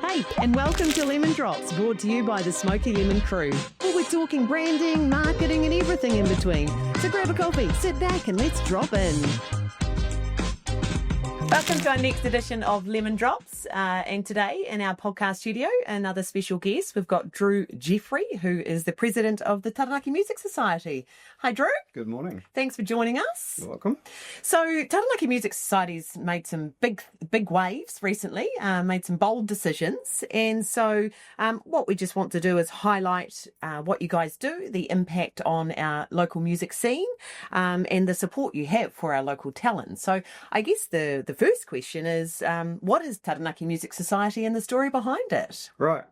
Hey, and welcome to Lemon Drops, brought to you by the Smoky Lemon crew. Well, we're talking branding, marketing, and everything in between. So grab a coffee, sit back, and let's drop in. Welcome to our next edition of Lemon Drops. And today in our podcast studio, another special guest. We've got Drew Jeffrey, who is the president of the Taranaki Music Society. Hi, Drew. Good morning. Thanks for joining us. You're welcome. So Taranaki Music Society's made some big waves recently, made some bold decisions. And so what we just want to do is highlight what you guys do, the impact on our local music scene, and the support you have for our local talent. So I guess the first question is, what is Taranaki Music Society and the story behind it? Right.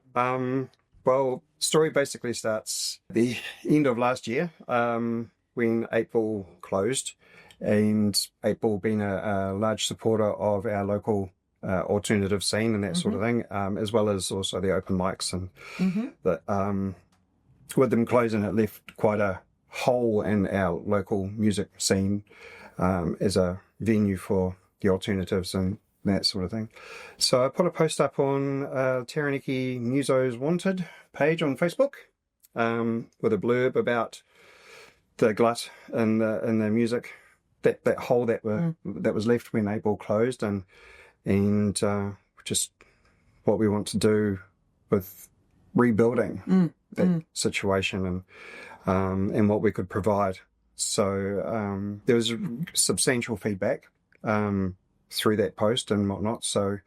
Well, story basically starts at the end of last year when 8 Ball closed, and 8 Ball being a large supporter of our local alternative scene and that sort of thing, as well as also the open mics. And with them closing, it left quite a hole in our local music scene as a venue for the alternatives and that sort of thing. So I put a post up on Taranaki Muso's Wanted page on Facebook with a blurb about the glut in the music, that hole that was left when 8 Ball closed, and just what we want to do with rebuilding that situation and what we could provide. So there was substantial feedback through that post and whatnot. So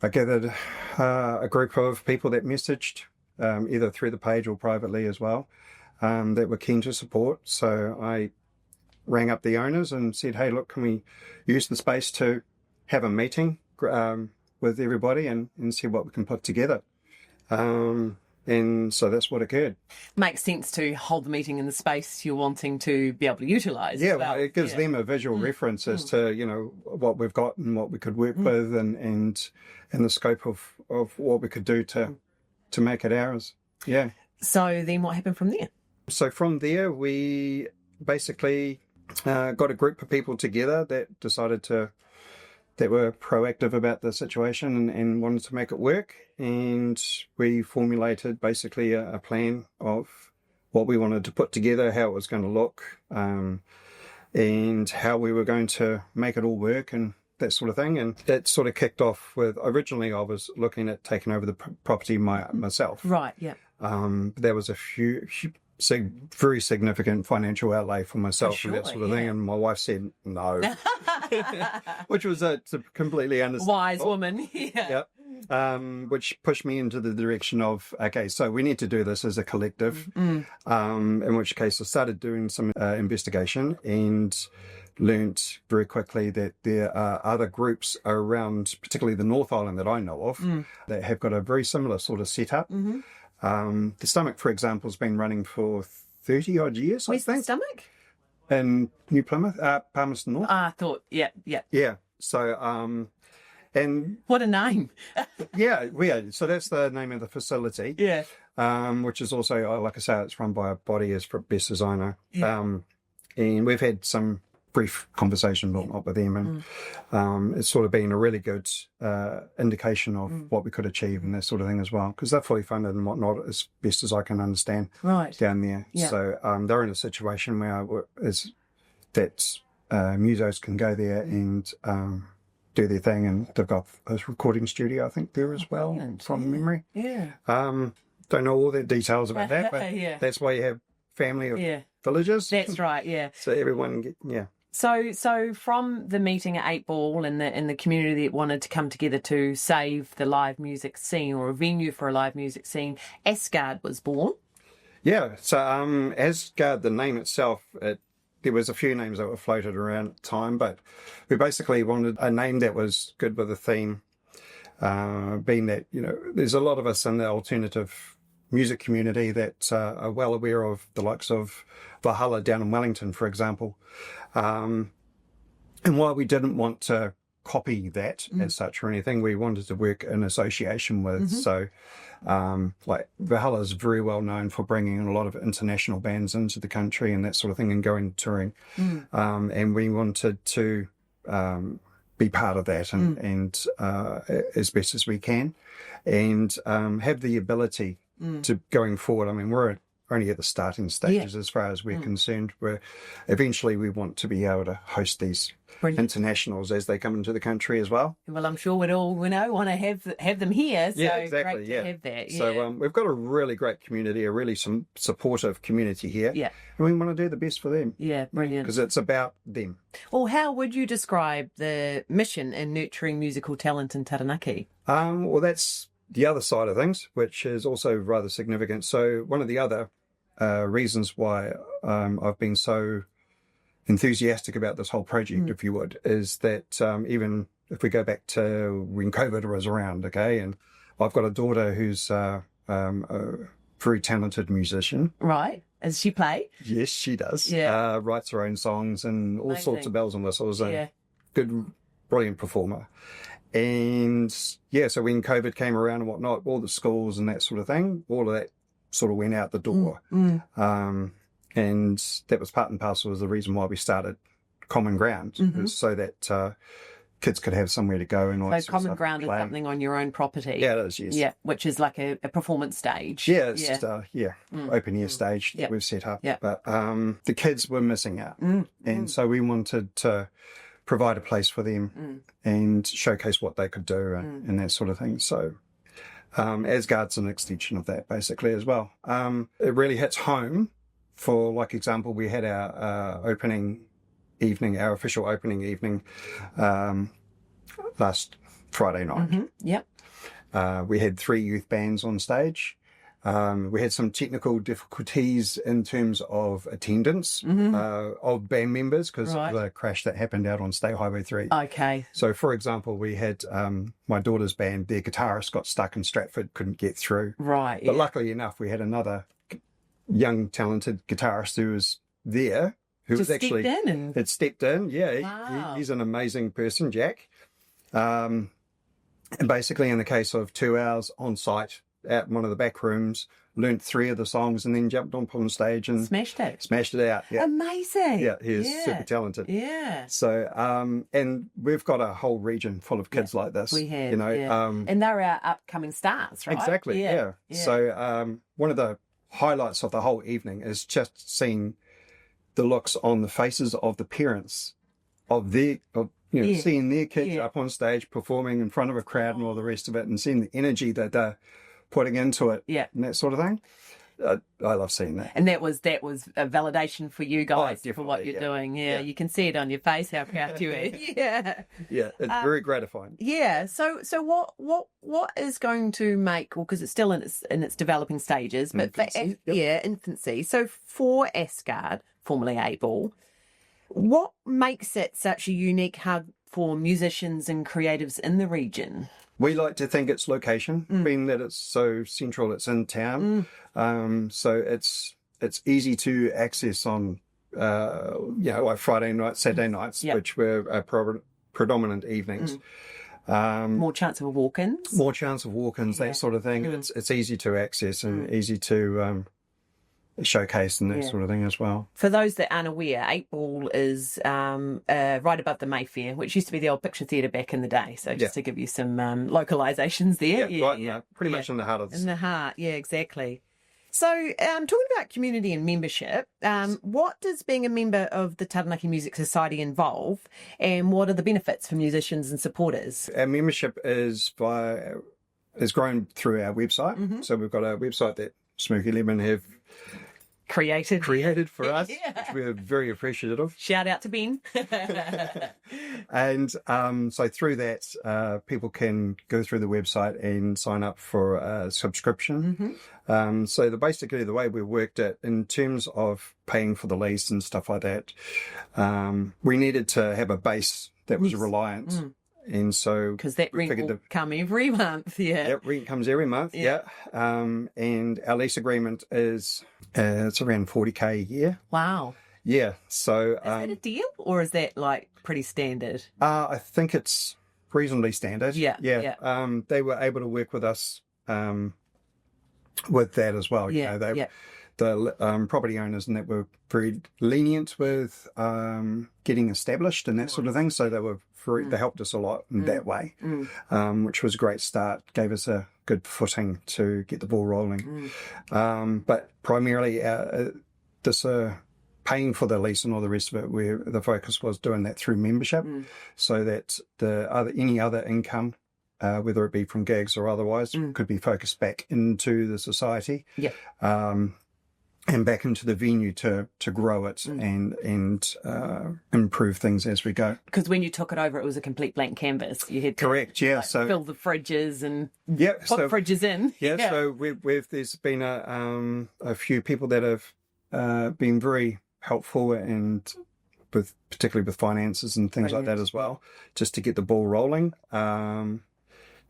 I gathered a group of people that messaged either through the page or privately as well that were keen to support. So I rang up the owners and said, hey, look, can we use the space to have a meeting with everybody and see what we can put together? And so that's what occurred. Makes sense to hold the meeting in the space you're wanting to be able to utilise. Yeah, well, it gives them a visual reference as to, what we've got and what we could work with and the scope of what we could do to make it ours. Yeah. So then what happened from there? So from there, we basically got a group of people together that were proactive about the situation and wanted to make it work. And we formulated basically a plan of what we wanted to put together, how it was going to look, and how we were going to make it all work and that sort of thing. And that sort of kicked off with, originally I was looking at taking over the property myself. Right, yeah. There was a very significant financial outlay for myself and that sort of thing, and my wife said no, which was a completely understandable. Wise woman, yeah. Yep. Which pushed me into the direction of, okay, so we need to do this as a collective, in which case I started doing some investigation and learnt very quickly that there are other groups around, particularly the North Island that I know of, that have got a very similar sort of setup. The Stomach, for example, has been running for 30 odd years. Where's I think. The Stomach? In New Plymouth, Palmerston North. I thought, yeah. Yeah. So, and what a name. yeah. So that's the name of the facility. Yeah. Which is also, like I say, it's run by a body as best as I know. Yeah. And we've had some brief conversation with them, and it's sort of been a really good indication of what we could achieve and that sort of thing as well, because they're fully funded and whatnot, as best as I can understand, right down there. Yeah. So they're in a situation where musos can go there and do their thing, and they've got a recording studio, I think, there as well, from memory. Yeah. Don't know all the details about that, but that's why you have family of villages. That's right. Yeah. So everyone, So from the meeting at 8 Ball and the community that wanted to come together to save the live music scene, or a venue for a live music scene, Asgard was born. Yeah. So Asgard, the name itself, there was a few names that were floated around at the time, but we basically wanted a name that was good with the theme, being that, there's a lot of us in the alternative music community that are well aware of the likes of Valhalla down in Wellington, for example. And while we didn't want to copy that as such or anything, we wanted to work in association with. So like Valhalla is very well known for bringing in a lot of international bands into the country and that sort of thing, and going touring. And we wanted to be part of that and as best as we can, and have the ability to going forward. I mean, we're only at the starting stages as far as we're concerned. Eventually we want to be able to host these internationals as they come into the country as well. Well, I'm sure we'd all, want to have them here. So exactly. Great to have that. So we've got a really great community, a really supportive community here. Yeah. And we want to do the best for them. Yeah, brilliant. Because it's about them. Well, how would you describe the mission in nurturing musical talent in Taranaki? Well, that's the other side of things, which is also rather significant. So one of the other reasons why I've been so enthusiastic about this whole project, if you would, is that even if we go back to when COVID was around, okay, and I've got a daughter who's a very talented musician. Right. Does she play? Yes, she does. Yeah. Writes her own songs and all sorts of bells and whistles. And good, brilliant performer. And so when COVID came around and whatnot, all the schools and that sort of thing, all of that sort of went out the door. And that was part and parcel of the reason why we started Common Ground, was so that kids could have somewhere to go. And all so Common Ground is something on your own property? Yeah, it is, yes. Yeah, which is like a performance stage. Yeah, it's just open air stage that we've set up. Yeah. But the kids were missing out. And so we wanted to provide a place for them and showcase what they could do and that sort of thing. So Asgard's an extension of that basically as well. It really hits home. For like example, we had our opening evening, our official opening evening last Friday night. Yep. We had 3 youth bands on stage. We had some technical difficulties in terms of attendance of band members because of the crash that happened out on State Highway 3. Okay. So, for example, we had my daughter's band, their guitarist got stuck in Stratford, couldn't get through. Right. But luckily enough, we had another young, talented guitarist who was there, who just was actually had stepped in. Yeah, wow. He's an amazing person, Jack. And basically, in the case of 2 hours on site out in one of the back rooms, learnt 3 of the songs, and then jumped on stage and smashed it out. Yeah. Amazing. Yeah, he's super talented. Yeah. So, and we've got a whole region full of kids like this. We have, and they're our upcoming stars, right? Exactly. Yeah. So, one of the highlights of the whole evening is just seeing the looks on the faces of the parents of seeing their kids up on stage performing in front of a crowd and all the rest of it, and seeing the energy that they're putting into it and that sort of thing. I love seeing that. And that was a validation for you guys for what you're doing. Yeah, you can see it on your face how proud you are. Yeah, it's very gratifying. Yeah. So what is going to make? Well, because it's still in its developing stages, but infancy. So for Asgard, formerly Able, what makes it such a unique hub for musicians and creatives in the region? We like to think it's location, being that it's so central, it's in town. So it's easy to access on, like Friday nights, Saturday nights, which were predominant evenings. More chance of walk-ins? More chance of walk-ins, that sort of thing. It's easy to access and easy to showcase and that sort of thing as well. For those that aren't aware, 8 Ball is right above the Mayfair, which used to be the old Picture Theatre back in the day. So just to give you some localisations there. Pretty much in the heart of this. In the heart, yeah, exactly. So talking about community and membership, what does being a member of the Taranaki Music Society involve, and what are the benefits for musicians and supporters? Our membership is grown through our website. So we've got a website that Smoky 11 have created for us, which we're very appreciative of. Shout out to Ben. And so through that, people can go through the website and sign up for a subscription. So basically the way we worked it in terms of paying for the lease and stuff like that, we needed to have a base that was reliant. And so because that rent will come every month, That rent comes every month, and our lease agreement is it's around 40K a year. Wow. Yeah. So is that a deal, or is that like pretty standard? I think it's reasonably standard. Yeah. They were able to work with us with that as well. The property owners and that were very lenient with getting established and that sort of thing. So they were they helped us a lot in that way, which was a great start, gave us a good footing to get the ball rolling. But primarily, this paying for the lease and all the rest of it, where the focus was doing that through membership, so that any other income, whether it be from gigs or otherwise, could be focused back into the society. And back into the venue to grow it and improve things as we go. Because when you took it over, it was a complete blank canvas. You had to fill the fridges and put fridges in. So there's been a few people that have been very helpful, and particularly with finances and things like that as well, just to get the ball rolling.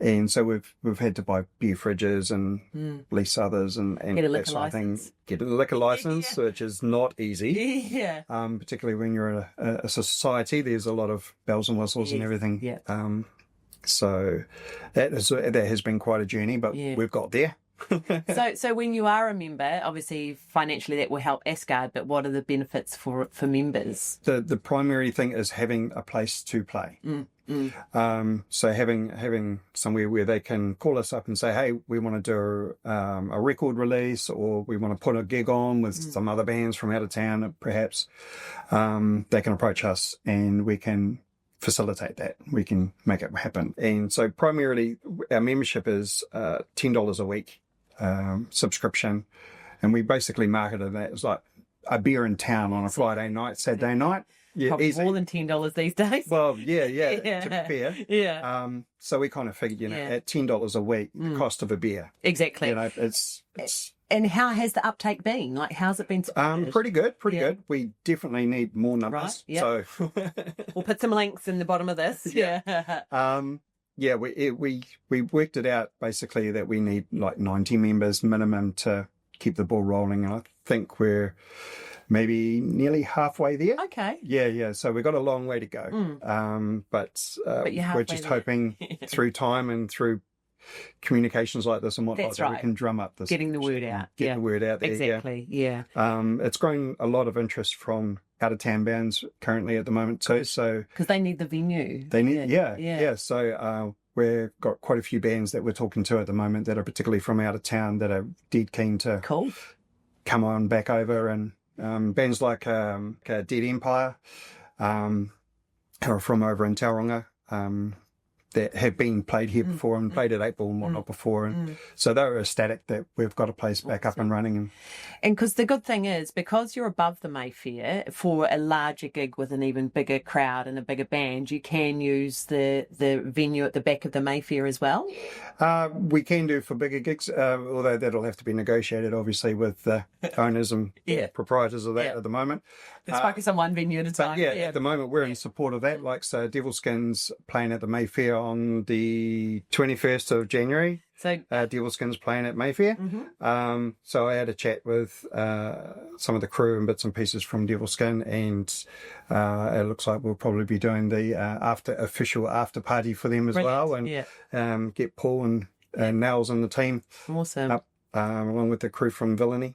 And so we've had to buy beer fridges and lease others and get a that sort of thing. Get a liquor license, which is not easy. Particularly when you're in a society, there's a lot of bells and whistles and everything. So that has been quite a journey, but we've got there. So when you are a member, obviously financially that will help Asgard, but what are the benefits for members? The primary thing is having a place to play. So having somewhere where they can call us up and say, hey, we want to do a record release, or we want to put a gig on with some other bands from out of town, perhaps. They can approach us and we can facilitate that. We can make it happen. And so primarily our membership is $10 a week subscription, and we basically marketed that as like a beer in town on a Friday night, Saturday night. Probably easy. more than $10 these days. Well, to be fair. So we kind of figured, at $10 a week, the cost of a beer. Exactly. It's And how has the uptake been? Like, how's it been supported? Pretty good. We definitely need more numbers. Right. So we'll put some links in the bottom of this. We worked it out basically that we need like 90 members minimum to keep the ball rolling, and I think we're maybe nearly halfway there. Okay. Yeah. So we've got a long way to go. But we're just hoping through time and through communications like this and whatnot that we can drum up this. Getting the word out. The word out there. Exactly. Yeah. It's growing a lot of interest from out of town bands currently at the moment too. So because they need the venue. They need So we've got quite a few bands that we're talking to at the moment that are particularly from out of town that are dead keen to come on back over, and bands like Dead Empire who are from over in Tauranga, that have been played here before and played at 8 Ball and whatnot before. And so they were ecstatic that we've got a place back up and running. And because the good thing is, because you're above the Mayfair, for a larger gig with an even bigger crowd and a bigger band, you can use the venue at the back of the Mayfair as well? We can do for bigger gigs, although that'll have to be negotiated, obviously, with the owners and proprietors of that at the moment. Let's focus on one venue at a time. At the moment we're in support of that. Like, so Devilskin's playing at the Mayfair on the 21st of January. So Devilskin's playing at Mayfair. So I had a chat with some of the crew and bits and pieces from Devilskin, and it looks like we'll probably be doing the official after party for them as well, and get Paul and Nels and the team up, along with the crew from Villainy.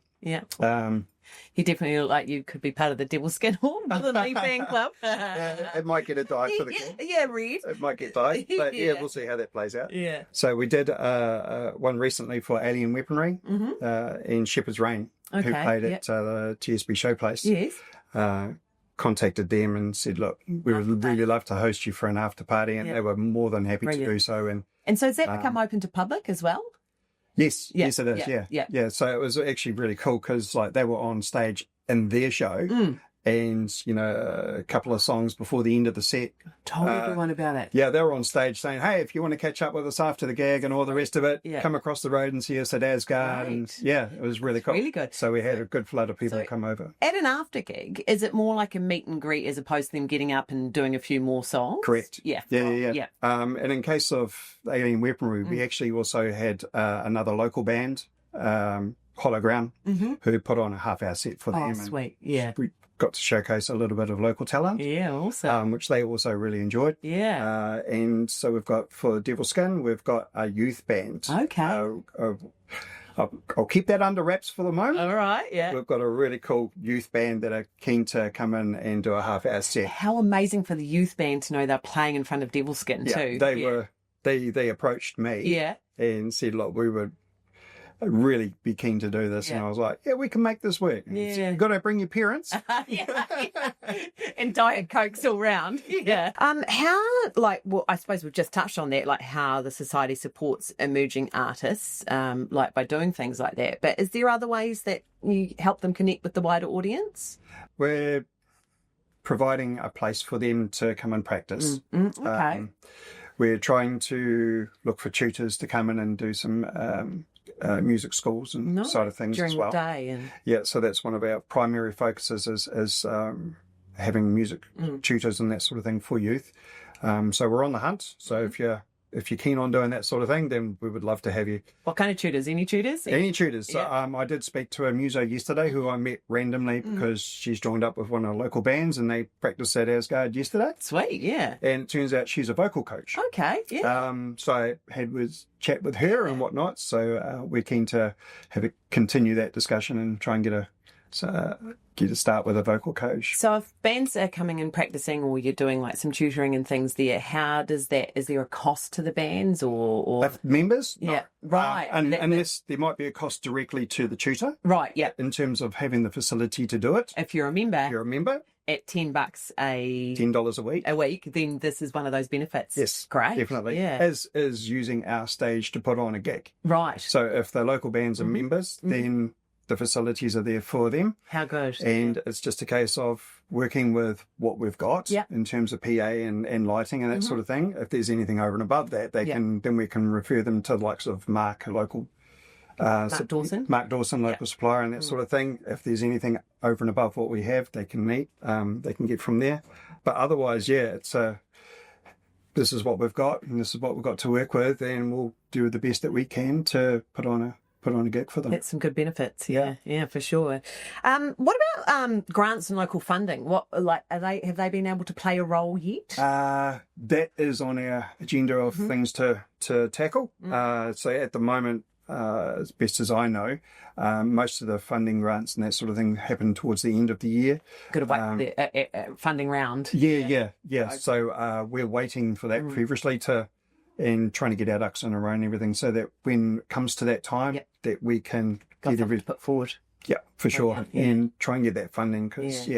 You definitely look like you could be part of the Devilskin Hall for the Mayfair Club. It might get a dye for the kid. Reed. It might get dyed, but we'll see how that plays out. So we did one recently for Alien Weaponry in Shepherd's Reign, who played at the TSB Showplace. Contacted them and said, look, we would really love to host you for an after party, and they were more than happy to do so. And so has that become open to public as well? Yes, it is. Yeah. So it was actually really cool because like they were on stage in their show, and a couple of songs before the end of the set, told everyone about it. Yeah, they were on stage saying, "Hey, if you want to catch up with us after the gig and all the rest of it, come across the road and see us at Asgard." And it was really cool. Really good. So we had a good flood of people come over. At an after gig, is it more like a meet and greet as opposed to them getting up and doing a few more songs? Correct. Yeah. And in case of Alien Weaponry, we actually also had another local band, Hollow Ground, who put on a half-hour set for them. Oh, sweet. Yeah. We got to showcase a little bit of local talent. Yeah, awesome. Which they also really enjoyed. Yeah. And so we've got, for Devilskin, we've got a youth band. Okay. I'll keep that under wraps for the moment. All right, yeah. We've got a really cool youth band that are keen to come in and do a half-hour set. How amazing for the youth band to know they're playing in front of Devilskin too. They approached me and said, look, we would really be keen to do this. And I was like, yeah, we can make this work. You've got to bring your parents. And Diet Cokes all round. Yeah. How, I suppose we've just touched on that, like how the society supports emerging artists, like by doing things like that. But is there other ways that you help them connect with the wider audience? We're providing a place for them to come and practice. Okay. We're trying to look for tutors to come in and do some music schools and side of things during as well. The day and... Yeah, so that's one of our primary focuses is having music tutors and that sort of thing for youth. So we're on the hunt. So if you're keen on doing that sort of thing, then we would love to have you. What kind of tutors? Any tutors? Any tutors. So, I did speak to a muso yesterday who I met randomly because she's joined up with one of the local bands and they practiced at Asgard yesterday. Sweet, yeah. And it turns out she's a vocal coach. Okay, yeah. So I had chat with her and whatnot. So we're keen to continue that discussion and try and get a start with a vocal coach. So if bands are coming and practicing or you're doing like some tutoring and things there, how does that, is there a cost to the bands or... members? Yeah, right. Unless there might be a cost directly to the tutor. Right, yeah. In terms of having the facility to do it. If you're a member. At $10 $10 a week, then this is one of those benefits. Yes, great, definitely. Yeah, as is using our stage to put on a gig. Right. So if the local bands are members, then the facilities are there for them. How good. And it's just a case of working with what we've got in terms of PA and lighting and that sort of thing. If there's anything over and above that, then we can refer them to the likes of Mark, a local Mark Dawson, local supplier and that sort of thing. If there's anything over and above what we have, they can meet, they can get from there. But otherwise, it's this is what we've got and this is what we've got to work with, and we'll do the best that we can to put on a gig for them. That's some good benefits, yeah, for sure. What about grants and local funding? What have they been able to play a role yet? That is on our agenda of things to tackle. So at the moment, as best as I know, most of the funding grants and that sort of thing happen towards the end of the year. Good about the funding round. Yeah. So we're waiting for that feverishly and trying to get our ducks in a row and everything, so that when it comes to that time, that we can get everything put forward. Yeah, for sure, and try and get that funding because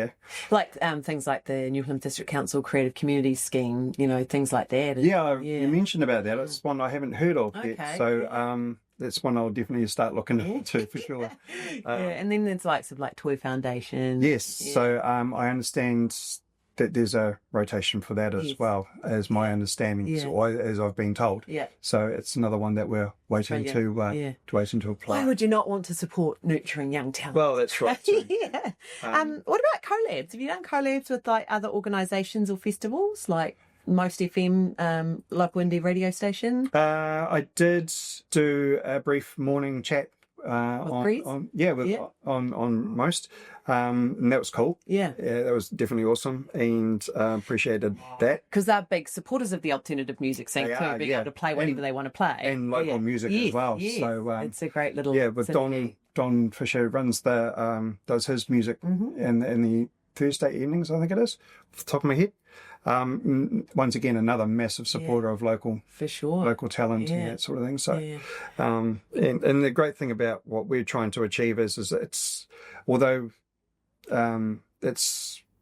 like things like the New Zealand District Council Creative Communities Scheme, things like that. You mentioned about that. It's one I haven't heard of yet, so that's one I'll definitely start looking into for sure. And then there's likes of like Toy Foundation. Yes, so I understand that there's a rotation for that as well, as my understanding, or as I've been told. Yeah. So it's another one that we're waiting to apply. Why would you not want to support nurturing young talent? Well, that's right too. What about collabs? Have you done collabs with like other organisations or festivals like Most FM, local indie radio station? I did do a brief morning chat on Most, and that was cool. Yeah, that was definitely awesome, and appreciated that because they're big supporters of the alternative music scene too, being able to play whatever they want to play and local music as well. Yes. So it's a great little with Don Fisher runs does his music in the Thursday evenings, I think it is, off the top of my head. Once again, another massive supporter of local talent and that sort of thing. So, and the great thing about what we're trying to achieve is it's although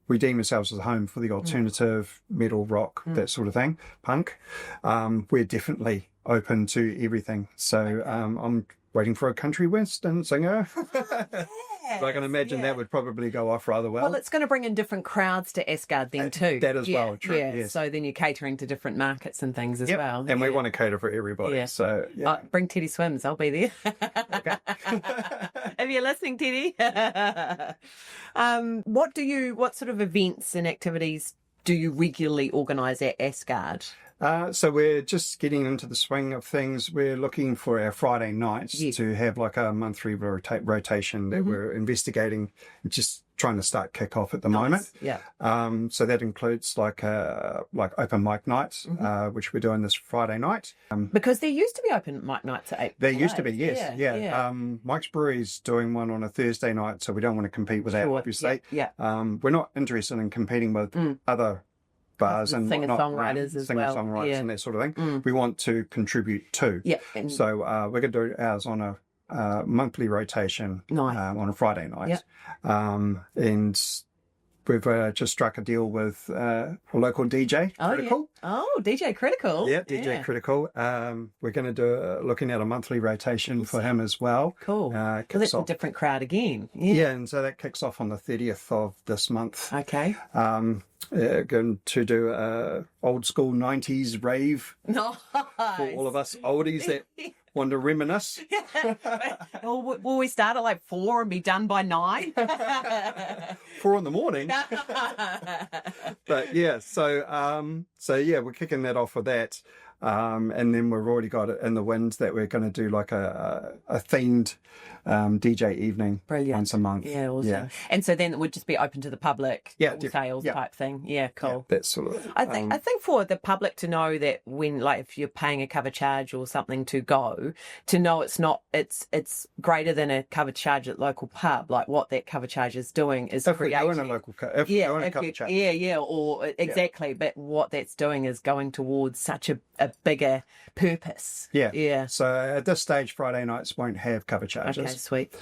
we deem ourselves as a home for the alternative metal, rock, that sort of thing, punk. We're definitely open to everything. So I'm waiting for a country western singer. I can imagine that would probably go off rather well. Well, it's going to bring in different crowds to Asgard then too. That as well, true. Yeah. Yes. So then you're catering to different markets and things as well. And we want to cater for everybody. Yeah. So bring Teddy Swims, I'll be there. Okay. If you're listening, Teddy. What sort of events and activities do you regularly organise at Asgard? So we're just getting into the swing of things. We're looking for our Friday nights to have like a monthly rotation that we're investigating, just trying to start kick off at the Nice. moment. Yeah. So that includes like open mic nights, which we're doing this Friday night. Because there used to be open mic nights at 8. There used to be, yes, Yeah. Mike's Brewery's doing one on a Thursday night, so we don't want to compete with that, Sure. obviously. Yeah. We're not interested in competing with other bars and Singer-songwriters as well. Singer-songwriters Yeah. and that sort of thing. We want to contribute too. Yeah. And So we're going to do ours on a monthly rotation Nice. on a Friday night. Yeah. And we've just struck a deal with a local DJ, Critical. Oh, DJ Critical. Yeah, DJ Critical. We're going to do looking at a monthly rotation for him as well. Cool. Well, Kicks that's a off- different crowd again. Yeah. yeah, and so that kicks off on the 30th of this month. Okay. Going to do a old school 90s rave Nice. for all of us oldies that want to reminisce. Will we start at like 4 and be done by 9? 4 in the morning. But yeah, so yeah, we're kicking that off with that. And then we've already got it in the wind that we're going to do like a themed DJ evening once a month. Yeah, awesome. Yeah. And so then it would just be open to the public, sales type thing. Yeah, cool. That sort of. I think for the public to know that when, like, if you're paying a cover charge or something to go, to know it's greater than a cover charge at local pub. Like what that cover charge is doing is if we're creating. doing a local, if we're doing a cover charge. Or exactly. But what that's doing is going towards such a bigger purpose. Yeah. So at this stage, Friday nights won't have cover charges. Okay, sweet.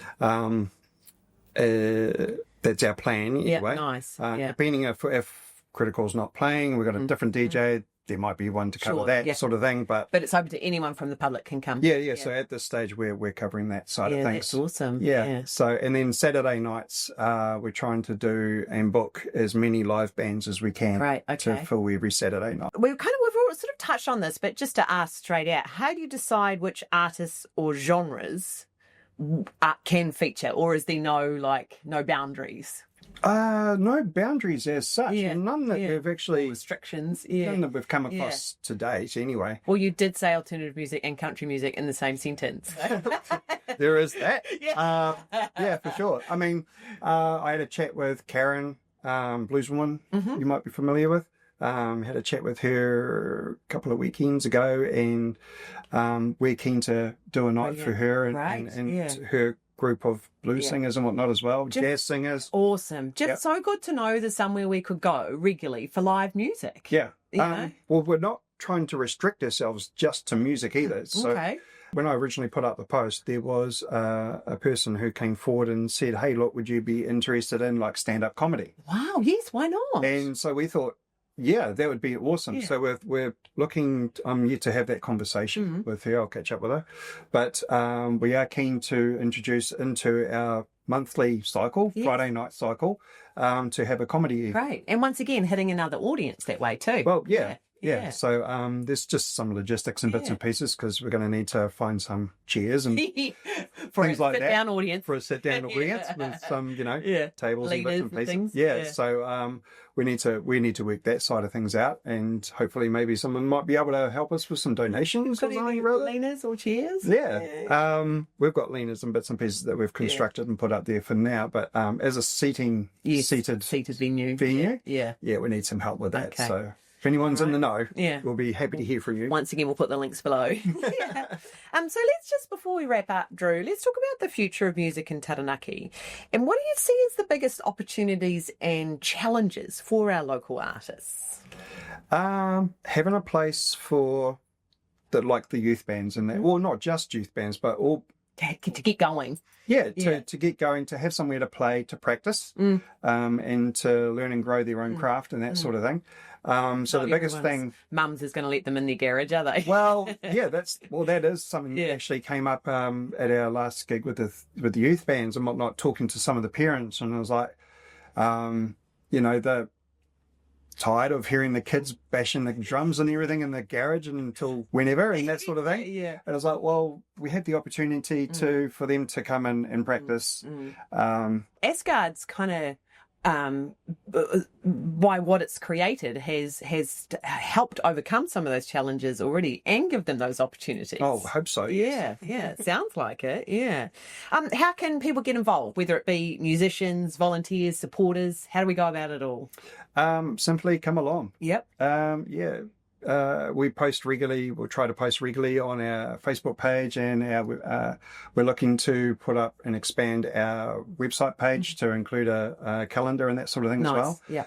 That's our plan anyway. Yeah, nice. Depending if Critical's not playing, we've got a different DJ. There might be one to cover that sort of thing, but it's open to anyone from the public can come. Yeah. So at this stage, we're covering that side of things. That's awesome. Yeah. So and then Saturday nights, we're trying to do and book as many live bands as we can. Right. Okay. To fill every Saturday night. We've all sort of touched on this, but just to ask straight out, how do you decide which artists or genres can feature, or is there no boundaries? No boundaries as such. None that we've actually restrictions. None that we've come across to date. Anyway. Well, you did say alternative music and country music in the same sentence. There is that. Yeah, for sure. I mean, I had a chat with Karen, blueswoman. You might be familiar with. Had a chat with her a couple of weekends ago, and we're keen to do a night for her and her group of blues singers and whatnot as well, jazz singers. Awesome. Just so good to know there's somewhere we could go regularly for live music. Yeah. Well, we're not trying to restrict ourselves just to music either. So when I originally put up the post, there was a person who came forward and said, hey, look, would you be interested in like stand-up comedy? Wow, yes, why not? And so we thought, yeah, that would be awesome. So we're looking. I'm yet to have that conversation with her. I'll catch up with her, but we are keen to introduce into our monthly cycle, Friday night cycle, to have a comedy evening. Great, and once again, hitting another audience that way too. Well, yeah. So there's just some logistics and bits and pieces because we're going to need to find some chairs and for things a like sit-down that audience. for a sit-down audience with some, tables and bits and pieces. Things. So we need to work that side of things out, and hopefully maybe someone might be able to help us with some donations or something. Leaners or chairs? Yeah. We've got leaners and bits and pieces that we've constructed and put up there for now, but as a seated venue. We need some help with that. Okay. So if anyone's in the know, we'll be happy to hear from you. Once again, we'll put the links below. So let's just, before we wrap up, Drew, let's talk about the future of music in Taranaki. And what do you see as the biggest opportunities and challenges for our local artists? Having a place for the youth bands and that, well, not just youth bands, but all to get going. To get going, to have somewhere to play, to practice, and to learn and grow their own craft and that sort of thing. So the biggest thing, mums is going to let them in their garage, are they? Well, that is something that actually came up at our last gig with the youth bands and whatnot, talking to some of the parents, and I was like, the tired of hearing the kids bashing the drums and everything in the garage until whenever and that sort of thing. And I was like, well, we had the opportunity for them to come in and practice. Asgard's kind of by what it's created has helped overcome some of those challenges already and give them those opportunities. Oh, I hope so. Yeah, yeah, it sounds like it. Yeah. How can people get involved? Whether it be musicians, volunteers, supporters, how do we go about it all? Simply come along. Yep. We post regularly. We'll try to post regularly on our Facebook page, and we're looking to put up and expand our website page to include a calendar and that sort of thing as well. Yeah.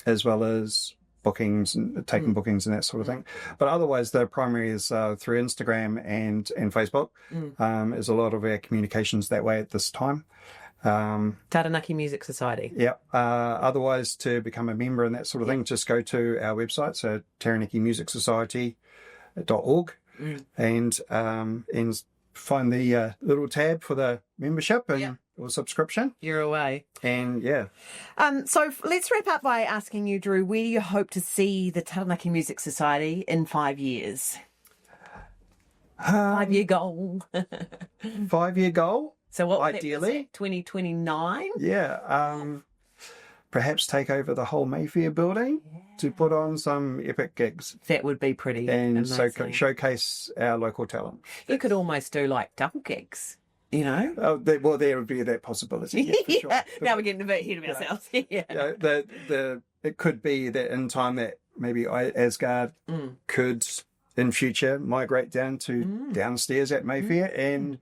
As well as bookings and taking bookings and that sort of thing. But otherwise, the primary is through Instagram and Facebook. Is a lot of our communications that way at this time. Taranaki Music Society. Yeah. Otherwise, to become a member and that sort of thing, just go to our website, so Taranaki Music Society.org, and find the little tab for the membership and or subscription. You're away. And yeah. So let's wrap up by asking you, Drew, where do you hope to see the Taranaki Music Society in 5 years? 5-year goal. 5-year goal. So what ideally 2029? Yeah. Perhaps take over the whole Mayfair building to put on some epic gigs. That would be pretty and amazing. Showcase our local talent. You could almost do like double gigs, you know? Oh, well, there would be that possibility. Yeah, for sure. Now we're getting a bit ahead of ourselves. It could be that in time that maybe Asgard could in future migrate down to downstairs at Mayfair, and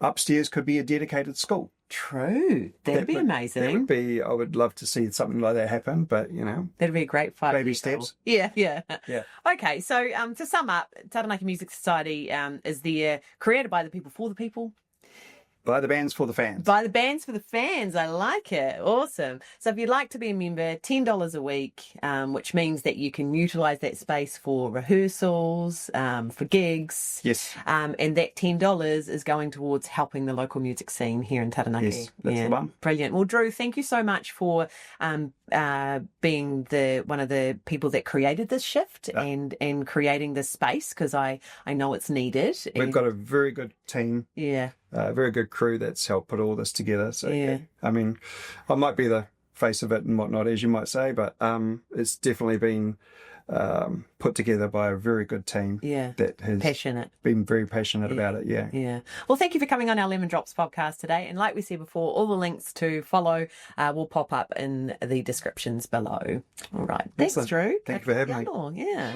upstairs could be a dedicated school. True. That'd be amazing. That would be, I would love to see something like that happen, but that'd be a great 5 baby steps. Yeah. Yeah. Okay, so to sum up, Taranaki Music Society is created by the people for the people. By the bands for the fans. By the bands for the fans. I like it. Awesome. So if you'd like to be a member, $10 a week, which means that you can utilise that space for rehearsals, for gigs. Yes. And that $10 is going towards helping the local music scene here in Taranaki. Yes, that's the one. Brilliant. Well, Drew, thank you so much for being one of the people that created this shift and creating this space, because I know it's needed. We've got a very good team. Yeah. A very good crew that's helped put all this together. So, I mean, I might be the face of it and whatnot, as you might say, but it's definitely been put together by a very good team. Yeah. That has been very passionate about it. Yeah. Yeah. Well, thank you for coming on our Lemon Drops podcast today. And like we said before, all the links to follow will pop up in the descriptions below. All right. Thanks, Drew. Thank you for having me. Yeah.